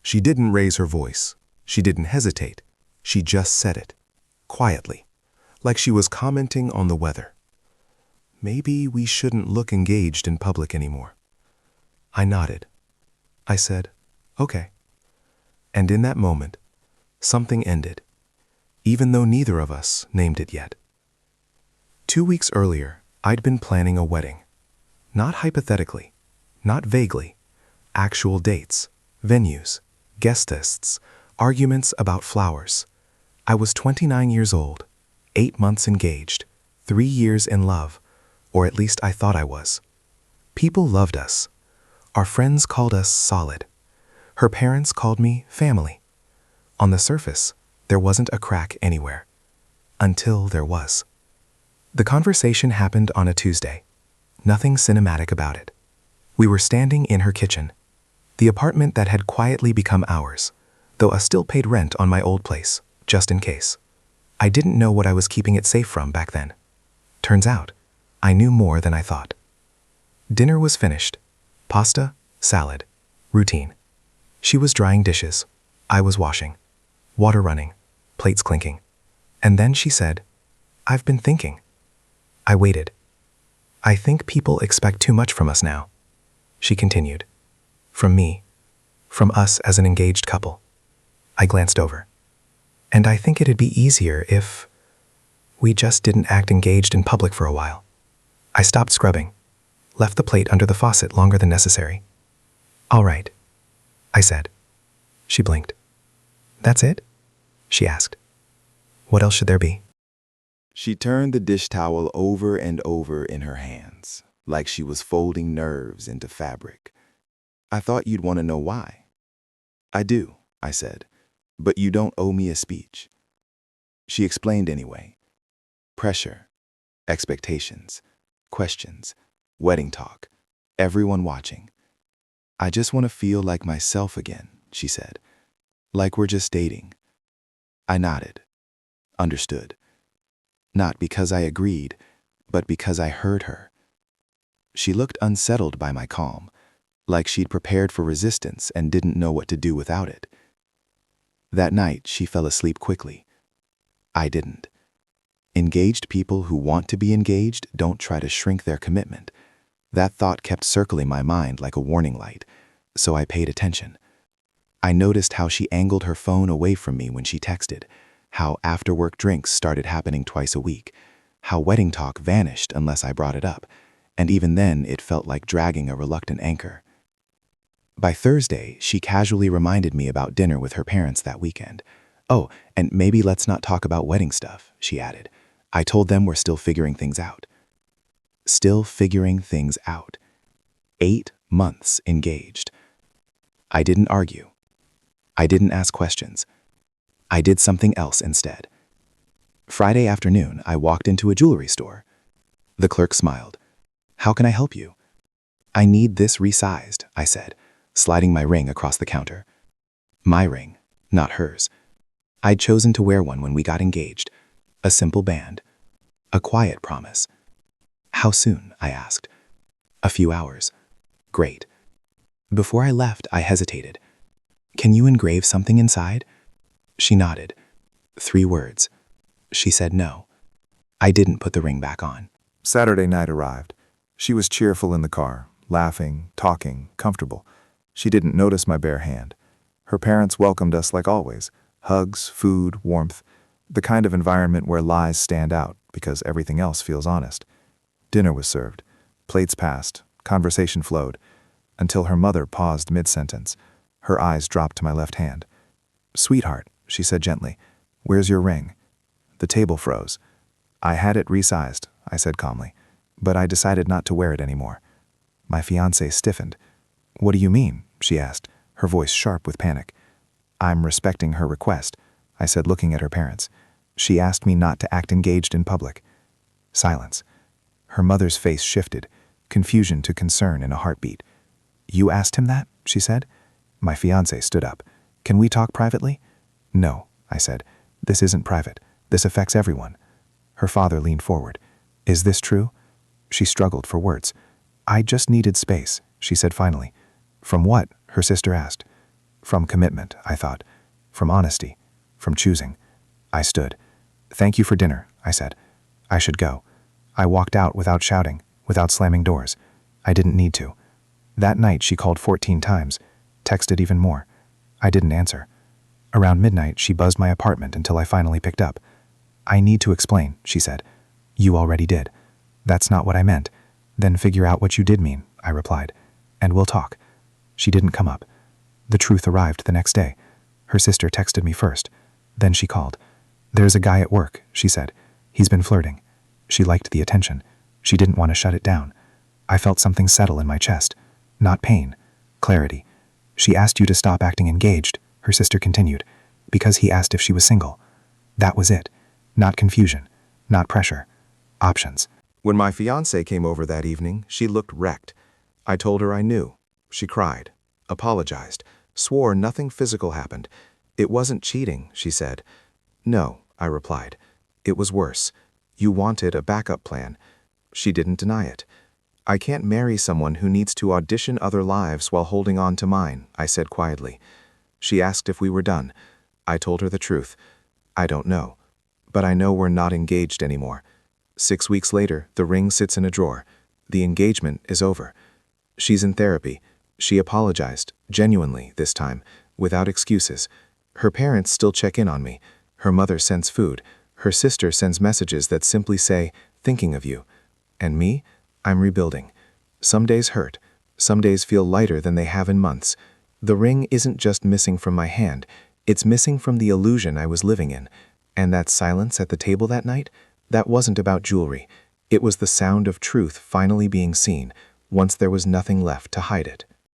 She didn't raise her voice. She didn't hesitate. She just said it, quietly, like she was commenting on the weather. Maybe we shouldn't look engaged in public anymore. I nodded. I said, okay. And in that moment, something ended, even though neither of us named it yet. 2 weeks earlier, I'd been planning a wedding. Not hypothetically, not vaguely. Actual dates, venues, guest lists, arguments about flowers. I was 29 years old, 8 months engaged, 3 years in love, or at least I thought I was. People loved us. Our friends called us solid. Her parents called me family. On the surface, there wasn't a crack anywhere. Until there was. The conversation happened on a Tuesday. Nothing cinematic about it. We were standing in her kitchen, the apartment that had quietly become ours, though I still paid rent on my old place, just in case. I didn't know what I was keeping it safe from back then. Turns out, I knew more than I thought. Dinner was finished. Pasta, salad, routine. She was drying dishes. I was washing. Water running, plates clinking. And then she said, "I've been thinking." I waited. "I think people expect too much from us now," she continued. From me. From us as an engaged couple. I glanced over. "And I think it'd be easier if we just didn't act engaged in public for a while." I stopped scrubbing, left the plate under the faucet longer than necessary. "All right," I said. She blinked. "That's it?" she asked. "What else should there be?" She turned the dish towel over and over in her hands, like she was folding nerves into fabric. "I thought you'd want to know why." "I do," I said, "but you don't owe me a speech." She explained anyway. Pressure, expectations, questions, wedding talk, everyone watching. "I just want to feel like myself again," she said. "Like we're just dating." I nodded. Understood. Not because I agreed, but because I heard her. She looked unsettled by my calm, like she'd prepared for resistance and didn't know what to do without it. That night, she fell asleep quickly. I didn't. Engaged people who want to be engaged don't try to shrink their commitment. That thought kept circling my mind like a warning light, so I paid attention. I noticed how she angled her phone away from me when she texted, how after-work drinks started happening twice a week, how wedding talk vanished unless I brought it up, and even then it felt like dragging a reluctant anchor. By Thursday, she casually reminded me about dinner with her parents that weekend. "Oh, and maybe let's not talk about wedding stuff," she added. "I told them we're still figuring things out." Still figuring things out. 8 months engaged. I didn't argue. I didn't ask questions. I did something else instead. Friday afternoon, I walked into a jewelry store. The clerk smiled. "How can I help you?" "I need this resized," I said, sliding my ring across the counter. My ring, not hers. I'd chosen to wear one when we got engaged. A simple band. A quiet promise. "How soon?" I asked. "A few hours." "Great." Before I left, I hesitated. "Can you engrave something inside?" She nodded. 3 words. She said no. I didn't put the ring back on. Saturday night arrived. She was cheerful in the car, laughing, talking, comfortable. She didn't notice my bare hand. Her parents welcomed us like always. Hugs, food, warmth. The kind of environment where lies stand out because everything else feels honest. Dinner was served. Plates passed. Conversation flowed. Until her mother paused mid-sentence. Her eyes dropped to my left hand. "Sweetheart," she said gently, "where's your ring?" The table froze. "I had it resized," I said calmly, "but I decided not to wear it anymore." My fiancée stiffened. "What do you mean?" she asked, her voice sharp with panic. "I'm respecting her request," I said, looking at her parents. "She asked me not to act engaged in public." Silence. Her mother's face shifted, confusion to concern in a heartbeat. "You asked him that?" she said. My fiancé stood up. "Can we talk privately?" "No," I said. "This isn't private. This affects everyone." Her father leaned forward. "Is this true?" She struggled for words. "I just needed space," she said finally. "From what?" her sister asked. From commitment, I thought. From honesty. From choosing. I stood. "Thank you for dinner," I said. I should go. I walked out without shouting, without slamming doors. I didn't need to. That night she called 14 times, texted even more. I didn't answer. Around midnight, she buzzed my apartment until I finally picked up. "I need to explain," she said. "You already did." "That's not what I meant." "Then figure out what you did mean," I replied. "And we'll talk." She didn't come up. The truth arrived the next day. Her sister texted me first. Then she called. "There's a guy at work," she said. "He's been flirting." She liked the attention. She didn't want to shut it down. I felt something settle in my chest. Not pain. Clarity. "She asked you to stop acting engaged," her sister continued, "because he asked if she was single." That was it. Not confusion. Not pressure. Options. When my fiancée came over that evening, she looked wrecked. I told her I knew. She cried, apologized, swore nothing physical happened. "It wasn't cheating," she said. "No," I replied. "It was worse. You wanted a backup plan." She didn't deny it. "I can't marry someone who needs to audition other lives while holding on to mine," I said quietly. She asked if we were done. I told her the truth. "I don't know. But I know we're not engaged anymore." 6 weeks later, the ring sits in a drawer. The engagement is over. She's in therapy. She apologized, genuinely this time, without excuses. Her parents still check in on me. Her mother sends food. Her sister sends messages that simply say, "Thinking of you." And me? I'm rebuilding. Some days hurt. Some days feel lighter than they have in months. The ring isn't just missing from my hand. It's missing from the illusion I was living in. And that silence at the table that night? That wasn't about jewelry. It was the sound of truth finally being seen, once there was nothing left to hide it.